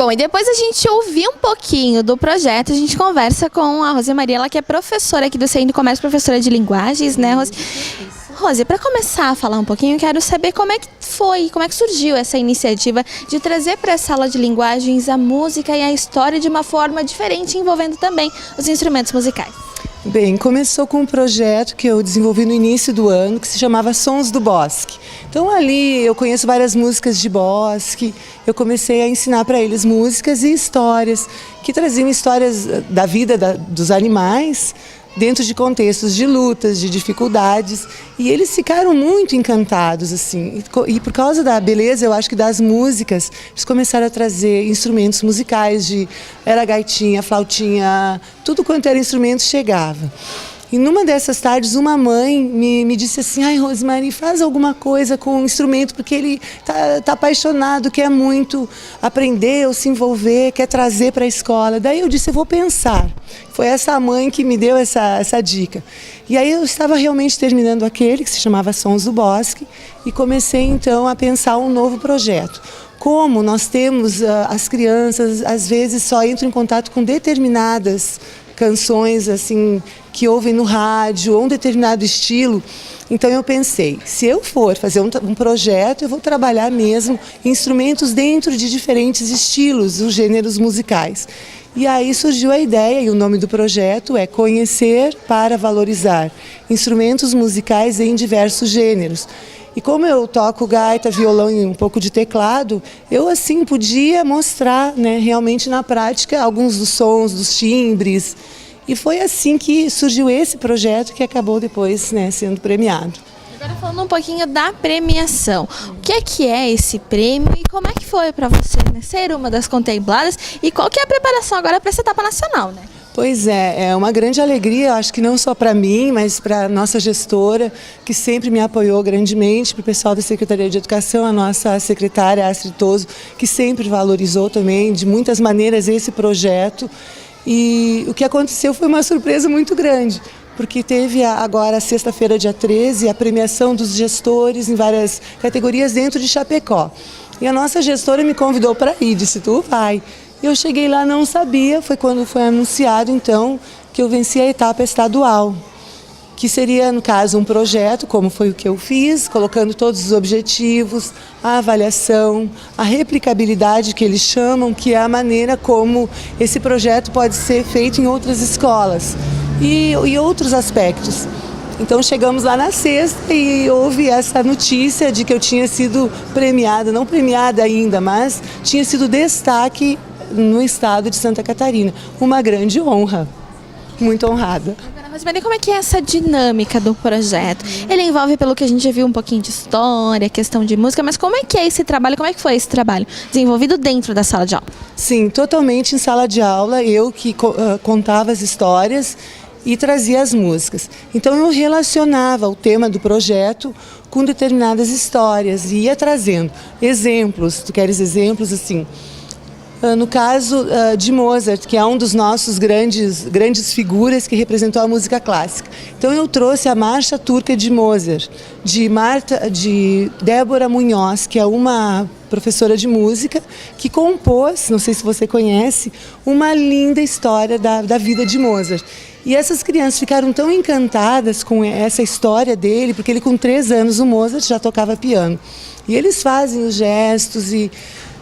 Bom, e depois a gente ouvir um pouquinho do projeto, a gente conversa com a Rosemaria, ela que é professora aqui do CEIN do Comércio, professora de linguagens, né, Rose? Rose, para começar a falar um pouquinho, eu quero saber como é que foi, como é que surgiu essa iniciativa de trazer para a sala de linguagens a música e a história de uma forma diferente, envolvendo também os instrumentos musicais. Bem, começou com um projeto que eu desenvolvi no início do ano, que se chamava Sons do Bosque. Então ali eu conheço várias músicas de bosque, eu comecei a ensinar para eles músicas e histórias, que traziam histórias da vida dos animais, dentro de contextos de lutas, de dificuldades, e eles ficaram muito encantados, assim, e por causa da beleza, eu acho que das músicas, eles começaram a trazer instrumentos musicais, era gaitinha, flautinha, tudo quanto era instrumento chegava. E numa dessas tardes, uma mãe me disse assim, ai, Rosemarie, faz alguma coisa com o instrumento, porque ele tá apaixonado, quer muito aprender ou se envolver, quer trazer para a escola. Daí eu disse, eu vou pensar. Foi essa mãe que me deu essa dica. E aí eu estava realmente terminando aquele, que se chamava Sons do Bosque, e comecei então a pensar um novo projeto. Como nós temos, as crianças às vezes só entram em contato com determinadas canções assim que ouvem no rádio ou um determinado estilo. Então eu pensei, se eu for fazer um projeto, eu vou trabalhar mesmo instrumentos dentro de diferentes estilos, os gêneros musicais. E aí surgiu a ideia, e o nome do projeto é Conhecer para Valorizar, instrumentos musicais em diversos gêneros. E como eu toco gaita, violão e um pouco de teclado, eu assim podia mostrar, né, realmente na prática alguns dos sons, dos timbres. E foi assim que surgiu esse projeto que acabou depois, né, sendo premiado. Agora falando um pouquinho da premiação, o que é esse prêmio e como é que foi para você, né, ser uma das contempladas e qual que é a preparação agora para essa etapa nacional, né? Pois é uma grande alegria, acho que não só para mim, mas para a nossa gestora, que sempre me apoiou grandemente, para o pessoal da Secretaria de Educação, a nossa secretária Astrid Toso, que sempre valorizou também, de muitas maneiras, esse projeto. E o que aconteceu foi uma surpresa muito grande, porque teve agora, sexta-feira, dia 13, a premiação dos gestores em várias categorias dentro de Chapecó. E a nossa gestora me convidou para ir, disse, tu vai. Eu cheguei lá, não sabia, foi quando foi anunciado, então, que eu venci a etapa estadual, que seria, no caso, um projeto, como foi o que eu fiz, colocando todos os objetivos, a avaliação, a replicabilidade, que eles chamam, que é a maneira como esse projeto pode ser feito em outras escolas e outros aspectos. Então chegamos lá na sexta e houve essa notícia de que eu tinha sido premiada, não premiada ainda, mas tinha sido destaque no estado de Santa Catarina. Uma grande honra, muito honrada. Mas como é que é essa dinâmica do projeto? Ele envolve, pelo que a gente já viu, um pouquinho de história, questão de música, mas como é que é esse trabalho, como é que foi esse trabalho desenvolvido dentro da sala de aula? Sim, totalmente em sala de aula, eu que contava as histórias e trazia as músicas. Então eu relacionava o tema do projeto com determinadas histórias e ia trazendo exemplos, tu queres exemplos assim? No caso de Mozart, que é um dos nossos grandes figuras que representou a música clássica. Então eu trouxe a Marcha Turca de Mozart, de Débora Munhoz, que é uma professora de música, que compôs, não sei se você conhece, uma linda história da vida de Mozart. E essas crianças ficaram tão encantadas com essa história dele, porque ele com 3 anos, o Mozart já tocava piano. E eles fazem os gestos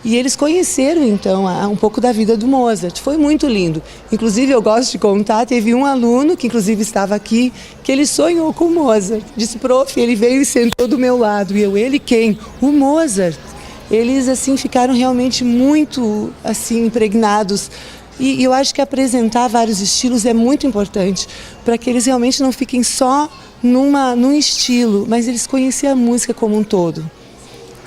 e eles conheceram, então, um pouco da vida do Mozart. Foi muito lindo. Inclusive, eu gosto de contar, teve um aluno, que inclusive estava aqui, que ele sonhou com o Mozart. Disse, prof, ele veio e sentou do meu lado. E eu, ele quem? O Mozart. Eles, assim, ficaram realmente muito, assim, impregnados. E eu acho que apresentar vários estilos é muito importante, para que eles realmente não fiquem só num estilo, mas eles conheçam a música como um todo.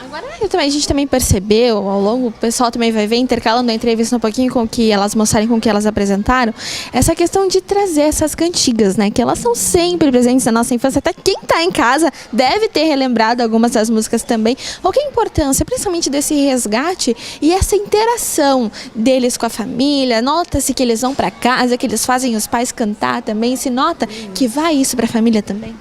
Agora a gente também percebeu, ao longo, o pessoal também vai ver, intercalando a entrevista um pouquinho com o que elas mostrarem, com o que elas apresentaram, essa questão de trazer essas cantigas, né? Que elas são sempre presentes na nossa infância, até quem está em casa deve ter relembrado algumas das músicas também. Qual que é a importância, principalmente desse resgate e essa interação deles com a família? Nota-se que eles vão para casa, que eles fazem os pais cantar também, se nota que vai isso para a família também?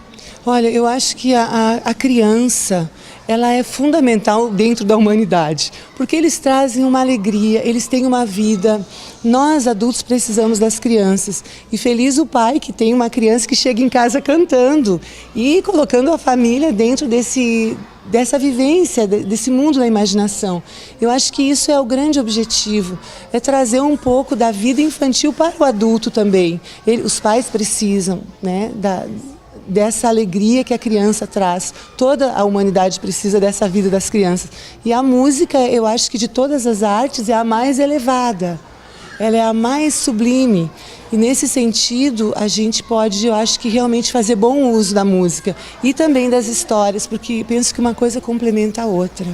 Olha, eu acho que a criança, ela é fundamental dentro da humanidade, porque eles trazem uma alegria, eles têm uma vida. Nós, adultos, precisamos das crianças. E feliz o pai que tem uma criança que chega em casa cantando e colocando a família dentro dessa vivência, desse mundo da imaginação. Eu acho que isso é o grande objetivo, é trazer um pouco da vida infantil para o adulto também. Os pais precisam, né, dessa alegria que a criança traz. Toda a humanidade precisa dessa vida das crianças. E a música, eu acho que de todas as artes, é a mais elevada. Ela é a mais sublime. E nesse sentido, a gente pode, eu acho que realmente fazer bom uso da música. E também das histórias, porque penso que uma coisa complementa a outra.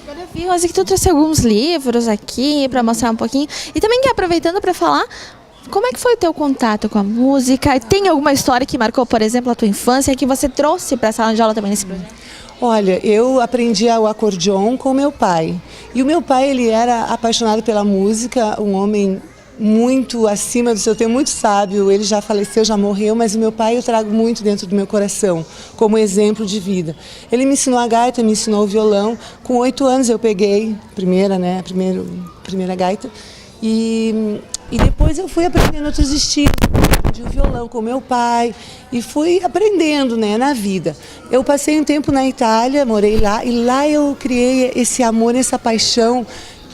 Agora eu vi, Rose, que tu trouxe alguns livros aqui para mostrar um pouquinho. E também aproveitando para falar, como é que foi o teu contato com a música? Tem alguma história que marcou, por exemplo, a tua infância, que você trouxe para a sala de aula também nesse projeto? Olha, eu aprendi o acordeon com meu pai. E o meu pai, ele era apaixonado pela música, um homem muito acima do seu tempo, muito sábio. Ele já faleceu, já morreu, mas o meu pai eu trago muito dentro do meu coração, como exemplo de vida. Ele me ensinou a gaita, me ensinou o violão. Com 8 anos eu peguei a primeira gaita. E depois eu fui aprendendo outros estilos, aprendi o violão com meu pai e fui aprendendo, né, na vida. Eu passei um tempo na Itália, morei lá, e lá eu criei esse amor, essa paixão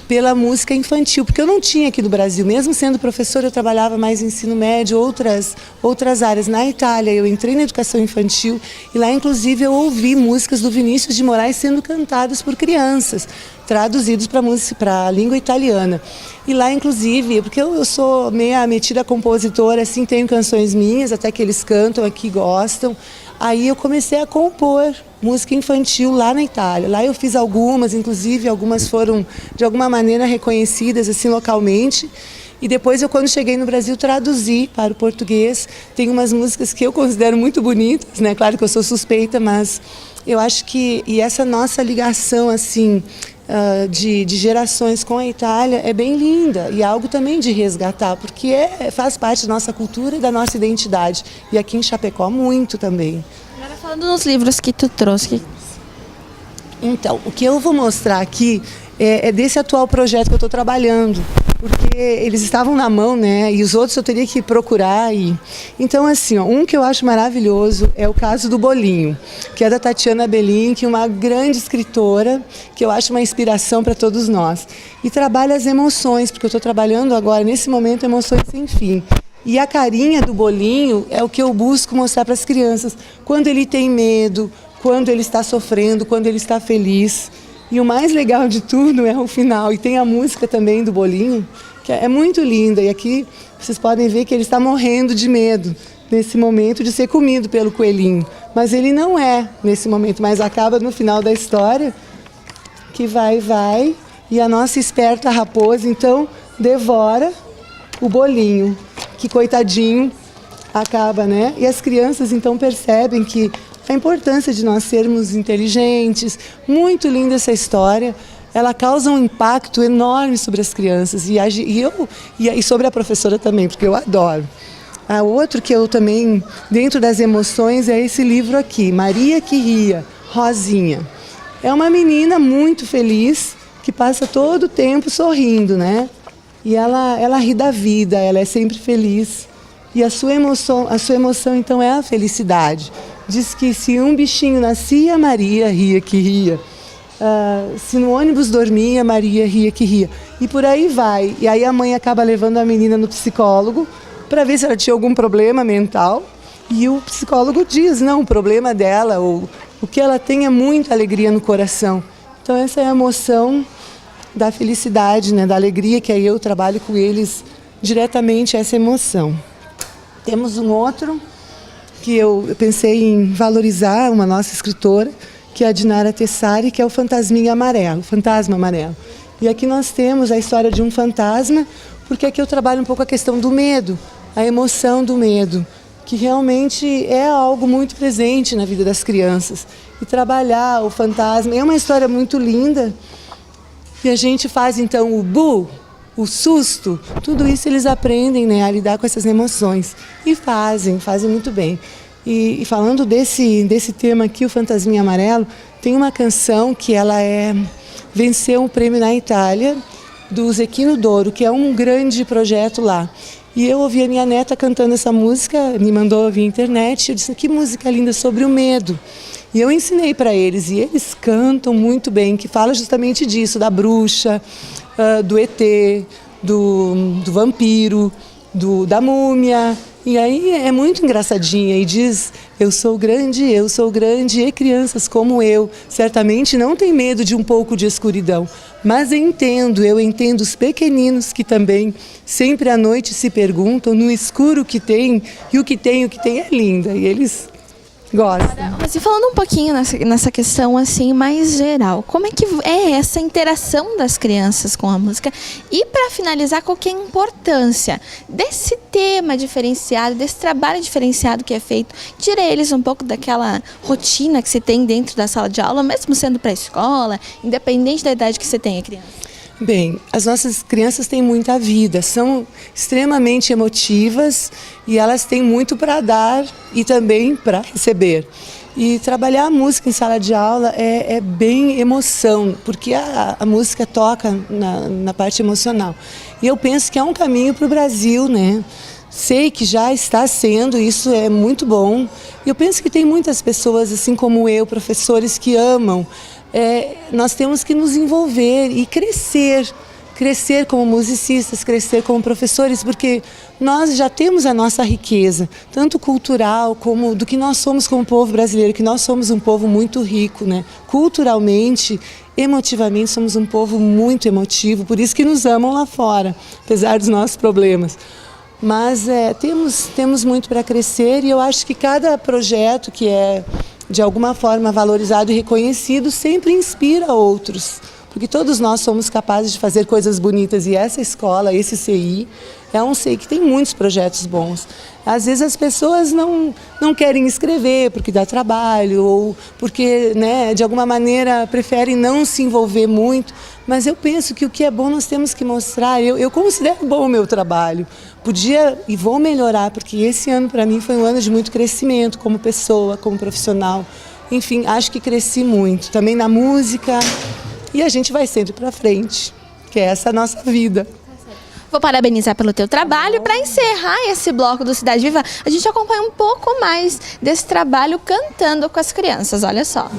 pela música infantil, porque eu não tinha aqui no Brasil. Mesmo sendo professora, eu trabalhava mais em ensino médio, outras áreas. Na Itália, eu entrei na educação infantil e lá, inclusive, eu ouvi músicas do Vinícius de Moraes sendo cantadas por crianças, traduzidos para a língua italiana. E lá, inclusive, porque eu sou meia metida compositora, assim, tenho canções minhas, até que eles cantam aqui, gostam. Aí eu comecei a compor música infantil lá na Itália. Lá eu fiz algumas, inclusive algumas foram de alguma maneira reconhecidas assim localmente. E depois eu, quando cheguei no Brasil, traduzi para o português. Tem umas músicas que eu considero muito bonitas, né? Claro que eu sou suspeita, mas eu acho que essa nossa ligação assim de gerações com a Itália é bem linda e é algo também de resgatar, porque faz parte da nossa cultura e da nossa identidade. E aqui em Chapecó muito também. Agora falando dos livros que tu trouxe. Então, o que eu vou mostrar aqui é desse atual projeto que eu estou trabalhando, porque eles estavam na mão, né? E os outros eu teria que procurar. Então, assim, um que eu acho maravilhoso é o caso do Bolinho, que é da Tatiana Belin, que é uma grande escritora, que eu acho uma inspiração para todos nós. E trabalha as emoções, porque eu estou trabalhando agora, nesse momento, emoções sem fim. E a carinha do Bolinho é o que eu busco mostrar para as crianças, quando ele tem medo, quando ele está sofrendo, quando ele está feliz. E o mais legal de tudo é o final. E tem a música também do Bolinho, que é muito linda. E aqui vocês podem ver que ele está morrendo de medo nesse momento de ser comido pelo coelhinho. Mas ele não é nesse momento, mas acaba no final da história que vai. E a nossa esperta raposa, então, devora o Bolinho, que coitadinho acaba, né? E as crianças, então, percebem que a importância de nós sermos inteligentes. Muito linda essa história. Ela causa um impacto enorme sobre as crianças e sobre a professora também, porque eu adoro. A outro que eu também, dentro das emoções, é esse livro aqui, Maria que Ria, Rosinha. É uma menina muito feliz, que passa todo o tempo sorrindo, né? E ela ri da vida, ela é sempre feliz. E a sua emoção então é a felicidade. Diz que se um bichinho nascia, Maria ria que ria. Se no ônibus dormia, Maria ria que ria. E por aí vai. E aí a mãe acaba levando a menina no psicólogo para ver se ela tinha algum problema mental. E o psicólogo diz, não, o problema dela, o que ela tem é muita alegria no coração. Então essa é a emoção da felicidade, né, da alegria, que aí eu trabalho com eles diretamente essa emoção. Temos um outro que eu pensei em valorizar, uma nossa escritora, que é a Dinara Tessari, que é o Fantasminha Amarelo, Fantasma Amarelo. E aqui nós temos a história de um fantasma, porque aqui eu trabalho um pouco a questão do medo, a emoção do medo, que realmente é algo muito presente na vida das crianças. E trabalhar o fantasma é uma história muito linda, e a gente faz então o bu, o susto, tudo isso eles aprendem, né, a lidar com essas emoções. E fazem muito bem. E falando desse tema aqui, o Fantasminha Amarelo, tem uma canção que venceu um prêmio na Itália, do Zecchino d'Oro, que é um grande projeto lá. E eu ouvi a minha neta cantando essa música, me mandou via internet, eu disse, que música linda, sobre o medo. E eu ensinei para eles, e eles cantam muito bem, que fala justamente disso, da bruxa, do ET, do vampiro, da múmia. E aí é muito engraçadinha e diz, eu sou grande, e crianças como eu certamente não têm medo de um pouco de escuridão. Mas eu entendo os pequeninos que também sempre à noite se perguntam no escuro o que tem, e o que tem é linda. E eles gostam. Mas e falando um pouquinho nessa questão assim mais geral, como é que é essa interação das crianças com a música? E para finalizar, qual que é a importância desse tema diferenciado, desse trabalho diferenciado que é feito? Tira eles um pouco daquela rotina que se tem dentro da sala de aula, mesmo sendo pré-escola, independente da idade que você tenha, criança. Bem, as nossas crianças têm muita vida, são extremamente emotivas e elas têm muito para dar e também para receber. E trabalhar a música em sala de aula é bem emoção, porque a música toca na parte emocional. E eu penso que é um caminho para o Brasil, né? Sei que já está sendo, isso é muito bom. E eu penso que tem muitas pessoas, assim como eu, professores que amam. Nós temos que nos envolver e crescer como musicistas, crescer como professores, porque nós já temos a nossa riqueza, tanto cultural como do que nós somos como povo brasileiro, que nós somos um povo muito rico, né? Culturalmente, emotivamente, somos um povo muito emotivo, por isso que nos amam lá fora, apesar dos nossos problemas. Mas temos muito para crescer e eu acho que cada projeto que é de alguma forma valorizado e reconhecido sempre inspira outros, porque todos nós somos capazes de fazer coisas bonitas e essa escola, esse CI, é um CI que tem muitos projetos bons. Às vezes as pessoas não querem escrever porque dá trabalho ou porque, né, de alguma maneira preferem não se envolver muito, mas eu penso que o que é bom nós temos que mostrar. Eu considero bom o meu trabalho, podia e vou melhorar, porque esse ano para mim foi um ano de muito crescimento como pessoa, como profissional. Enfim, acho que cresci muito, também na música, e a gente vai sempre para frente, que é essa a nossa vida. Vou parabenizar pelo teu trabalho. Para encerrar esse bloco do Cidade Viva, a gente acompanha um pouco mais desse trabalho cantando com as crianças, olha só.